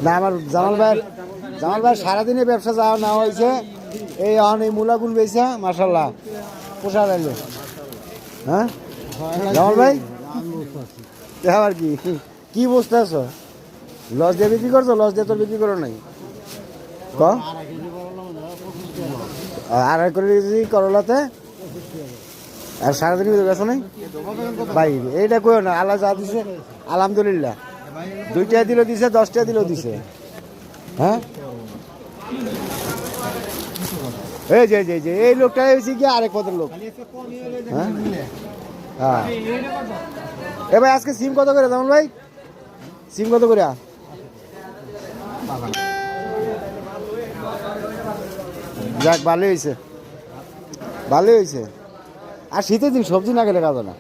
না আমার জামাল ভাই সারাদিনে ব্যবসা যাওয়া না হয়েছে এই এখন এই মূলাগুল বেছে মার্শাল্লাহ পোষা লাগলো। হ্যাঁ জামাল ভাই আবার কি কি বসতে আছো? লস দিয়ে বিক্রি করছো? লস দিয়ে তো বিক্রি করো নাই। আড়াই করে কেজি করলাতে আর সারাদিন বেছো নাই ভাই? এইটা কই না, আল্লাহ যা দিছে আলহামদুলিল্লাহ। 2 টাকা দিলেও দিছে, 10 টাকা দিলেও দিছে। হ্যাঁ এই যে এই লোকটা হয়েছে কি আরেক পদের লোক। হ্যাঁ হ্যাঁ এ ভাই আজকে সিম কত করে জামাল ভাই? সিম কত করে? যাক ভালোই হয়েছে, ভালোই হয়েছে। আর শীতের দিন সবজি না খেলে কাজ না।